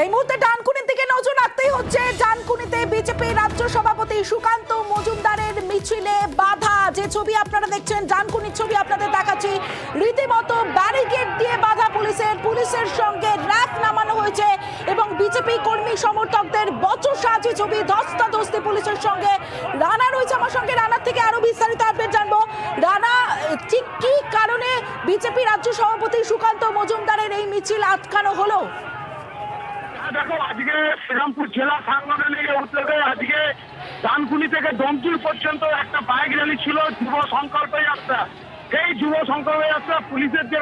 এই মুহূর্তে ডানকুনির দিকে নজর রাখতেই হচ্ছে। ডানকুনিতে বিজেপি রাজ্য সভাপতি সুকান্ত মজুমদারের মিছিলে বাধা। যে ছবি আপনারা দেখছেন, ডানকুনির ছবি আপনাদের দেখাচ্ছি, রীতিমতো ব্যারিকেড দিয়ে বাধা পুলিশের সঙ্গে র্যাফ নামানো হয়েছে এবং বিজেপি কর্মী সমর্থকদের বচসা। যে ছবি, ধস্তাধস্তি পুলিশের সঙ্গে। রানা রয়েছে আমার সঙ্গে, রানার থেকে আরো বিস্তারিত আপডেট জানবো। রানা, ঠিক কি কারণে বিজেপি রাজ্য সভাপতি সুকান্ত মজুমদারের এই মিছিল আটকানো হলো? দেখো, আজকে শ্রীরামপুর জেলা সাংগঠনিক উদ্যোগে আজকে ডানকুনি থেকে ডোমজুর পর্যন্ত একটা বাইক র্যালি ছিল, যুব সংকল্প যাত্রা। এই যুব সংকল্প যাত্রা পুলিশের যে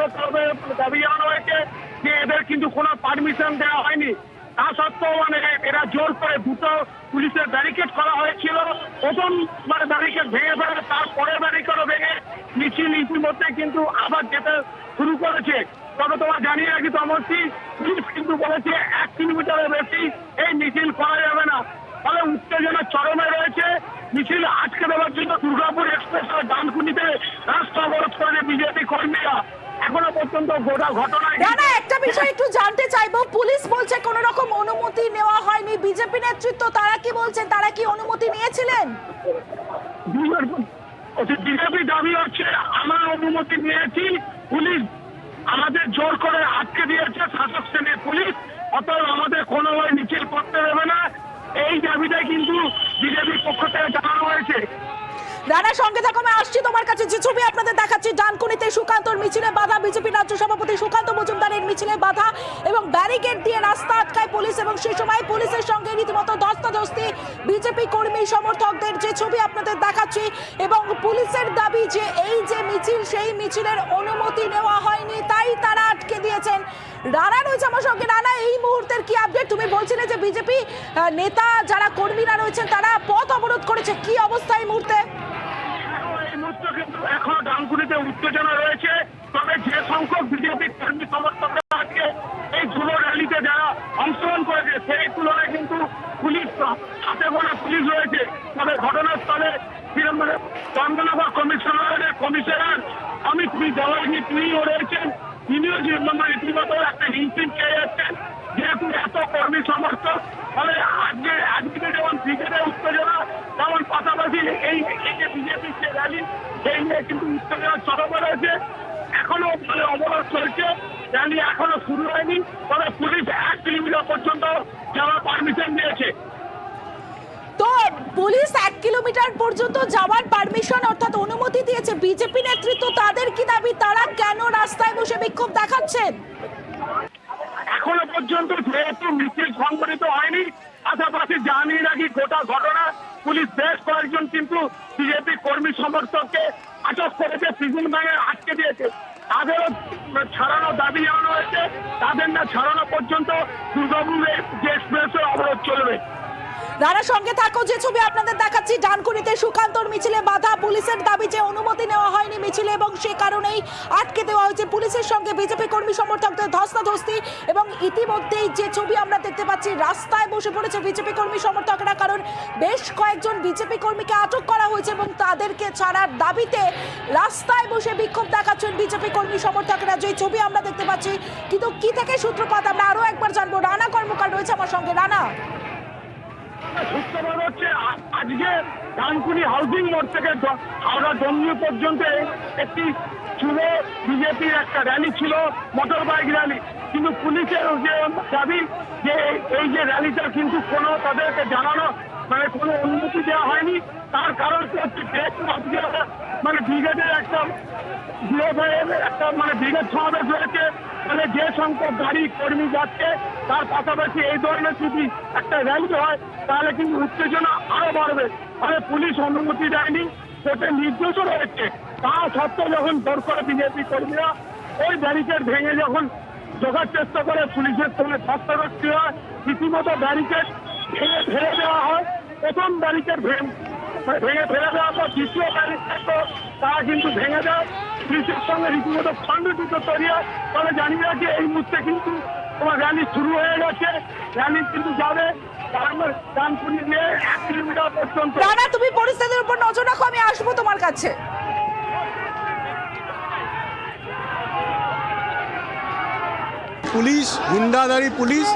দাবি জানানো হয়েছে যে এদের কিন্তু কোনো পারমিশন দেওয়া হয়নি। তা সত্ত্বেও এরা জোর করে দুটো পুলিশের ব্যারিকেড করা হয়েছিল। প্রথম ব্যারিকেড ভেঙে ফেলে, তারপরে ব্যারিকেডও ভেঙে মিছিল ইতিমধ্যে কিন্তু আবার যেতে শুরু করেছে। তবে তোমার জানিয়ে রাখি তমর্তি, পুলিশ কিন্তু বলেছে 1 কিলোমিটারের বেশি এই মিছিল করা যাবে না। ফলে উত্তেজনা চরমে রয়েছে। মিছিল আটকে দেওয়ার জন্য দুর্গাপুর এক্সপ্রেস ডানকুনিতে রাস্তা অবরোধ করে বিজেপি কর্মীরা। এখনো পর্যন্ত গোটা ঘটনায় একটা বিষয় একটু জানতে চাইবো। পুলিশ বলছে কোন রকম অনুমতি নেওয়া হয়নি। বিজেপি নেতৃত্ব তারা কি বলছেন, তারা কি অনুমতি নিয়েছিলেন? বিজেপি দাবি হচ্ছে আমরা অনুমতি নিয়েছি, পুলিশ আমাদের জোর করে আটকে দিয়েছে, শাসক শ্রেণীর পুলিশ, অতএব আমাদের কোনোভাবে মিছিল করতে দেবে না। এই দাবিটাই কিন্তু বিজেপির পক্ষ থেকে জানানো হয়েছে। রানা, সঙ্গে থাকো, আমি আসছি তোমার কাছে। যে ছবি আপনাদের দেখাচ্ছি, ডানকুনিতে সুকান্তর মিছিলে বাধা, বিজেপি রাজ্য সভাপতি সুকান্ত মজুমদারের মিছিলে বাধা এবং ব্যারিকেড দিয়ে রাস্তা আটকায় পুলিশ এবং সেই সময় পুলিশের সঙ্গে রীতিমতো ধস্তাধস্তি বিজেপি কর্মী সমর্থকদের। যে ছবি আপনাদের দেখাচ্ছি এবং পুলিশের দাবি যে এই যে মিছিল, সেই মিছিলের অনুমতি নেওয়া হয়নি, তাই তারা আটকে দিয়েছেন। রানা রয়েছে আমার সঙ্গে। রানা, এই মুহূর্তের কি আপডেট? তুমি বলছিলে যে বিজেপি নেতা যারা কর্মীরা রয়েছেন তারা পথ অবরোধ করেছে, কি অবস্থা এই মুহূর্তে? কিন্তু এখনো ডানকুনিতে উত্তেজনা রয়েছে। তবে যে সংখ্যক বিজেপি কর্মী সমর্থকরা আজকে এই যুব র্যালিতে যারা অংশগ্রহণ করেছে, সেই তুলনায় কিন্তু পুলিশ হাতে গোনা পুলিশ রয়েছে। তবে ঘটনাস্থলে চন্দননগর কমিশনার অমিত দেওয়ানি তিনিও রয়েছেন। তিনিও রীতিমতো একটা হিমশিম খেয়ে যাচ্ছেন, যেহেতু এত কর্মী সমর্থক। ফলে আজকে যেমন ক্রিকেটের উত্তেজনা, তেমন পাশাপাশি এই যে বিজেপির যে র্যালি, সেই নিয়ে কিন্তু উত্তেজনা চরমে রয়েছে। এখনো অবরোধ চলছে, র্যালি এখনো শুরু হয়নি। তবে পুলিশ 1 কিলোমিটার পর্যন্ত যাওয়ার পারমিশন দিয়েছে। তো পুলিশ 1 কিলোমিটার পর্যন্ত যাওয়ার পারমিশন অর্থাৎ অনুমতি দিয়েছে। বিজেপি নেতৃত্ব তাদের কি দাবি, তারা কেন রাস্তায় বসে বিক্ষোভ দেখাচ্ছেন? এখনো পর্যন্ত যেহেতু মিছিল সংগঠিত হয়নি, পাশাপাশি জানিয়ে রাখি গোটা ঘটনা পুলিশ বেশ কয়েকজন কিন্তু বিজেপি কর্মী সমর্থককে আটক করেছে, সিজন ব্যাঙে আটকে দিয়েছে। তাদেরও ছাড়ানো দাবি জানানো হয়েছে। তাদের না ছাড়ানো পর্যন্ত দুর্গাপুরের যে এক্সপ্রেসে অবরোধ চলবে। রানা, সঙ্গে থাকো। যে ছবি আপনাদের দেখাচ্ছি, ডানকুনিতে সুকান্তর মিছিলে বাধা, পুলিশের দাবি যে অনুমতি নেওয়া হয়নি মিছিলে এবং সে কারণেই আটকে দেওয়া হয়েছে। পুলিশের সঙ্গে বিজেপি কর্মী সমর্থকদের ধস্তাধস্তি এবং ইতিমধ্যেই যে ছবি আমরা দেখতে পাচ্ছি, রাস্তায় বসে পড়েছে বিজেপি কর্মী সমর্থকরা, কারণ বেশ কয়েকজন বিজেপি কর্মীকে আটক করা হয়েছে এবং তাদেরকে ছাড়ার দাবিতে রাস্তায় বসে বিক্ষোভ দেখাচ্ছেন বিজেপি কর্মী সমর্থকরা। যে ছবি আমরা দেখতে পাচ্ছি, কিন্তু কি থেকে সূত্রপাত আমরা আরো একবার জানবো। রানা কর্মকার রয়েছে আমার সঙ্গে। রানা, সূত্রপাত হচ্ছে আজকে ডানকুনি হাউজিং মোড় থেকে হাওড়া ডোমজুর পর্যন্ত একটি যুব বিজেপির একটা র্যালি ছিল, মোটর বাইক র্যালি। কিন্তু পুলিশের যে দাবি যে এই যে র্যালিটা কিন্তু কোনো তাদেরকে জানানো কোনো অনুমতি দেওয়া হয়নি। তার কারণ হচ্ছে ব্রিগেডের একটা ব্রিগেড সমাবেশ রয়েছে। যে সংখ্যক গাড়ি কর্মী যাচ্ছে, তার পাশাপাশি এই ধরনের যদি একটা র্যালি হয় তাহলে কিন্তু উত্তেজনা আরো বাড়বে। ফলে পুলিশ অনুমতি দেয়নি, কোর্টের নির্দেশও রয়েছে। তা সত্ত্বেও যখন জোর করে বিজেপি কর্মীরা ওই ব্যারিকেড ভেঙে যখন ঢোকার চেষ্টা করে, পুলিশের সঙ্গে ধস্তাধস্তি হয়। রীতিমতো ব্যারিকেড ভেঙে ফেলে দেওয়া হয়। প্রথম ব্যারিকেড ভেঙে ফেলে দেওয়ার পর দ্বিতীয় ব্যারিকেড তারা কিন্তু ভেঙে দেয়। পুলিশের সঙ্গে রীতিমতো খণ্ডযুদ্ধ তৈরি হয়। তবে জানিয়ে রাখি এই মুহূর্তে কিন্তু তোমার র্যালি শুরু হয়ে গেছে। র্যালি কিন্তু যাবে ডানকুনি নিয়ে 1 কিলোমিটার পর্যন্ত। রানা, তুমি পরিস্থিতির উপর নজর রাখো, আমি আসবো তোমার কাছে। পুলিশ, গুন্ডাধারী পুলিশ,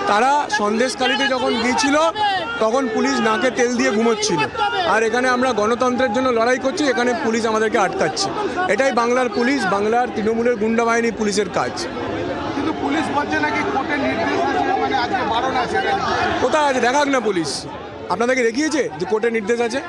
তারা সন্দেশখালিতে যখন গিয়েছিল তখন পুলিশ নাকে তেল দিয়ে ঘুমোচ্ছিল। আর এখানে আমরা গণতন্ত্রের জন্য লড়াই করছি, এখানে পুলিশ আমাদেরকে আটকাচ্ছে। এটাই বাংলার পুলিশ, বাংলার তৃণমূলের গুন্ডা বাহিনী পুলিশের কাজ। কিন্তু পুলিশ বলছে নাকি কোর্টের নির্দেশ আছে, মানে আজকে বারণ আছে। কোথায় আছে দেখাক না পুলিশ, আপনাদেরকে দেখিয়েছে যে কোর্টের নির্দেশ আছে?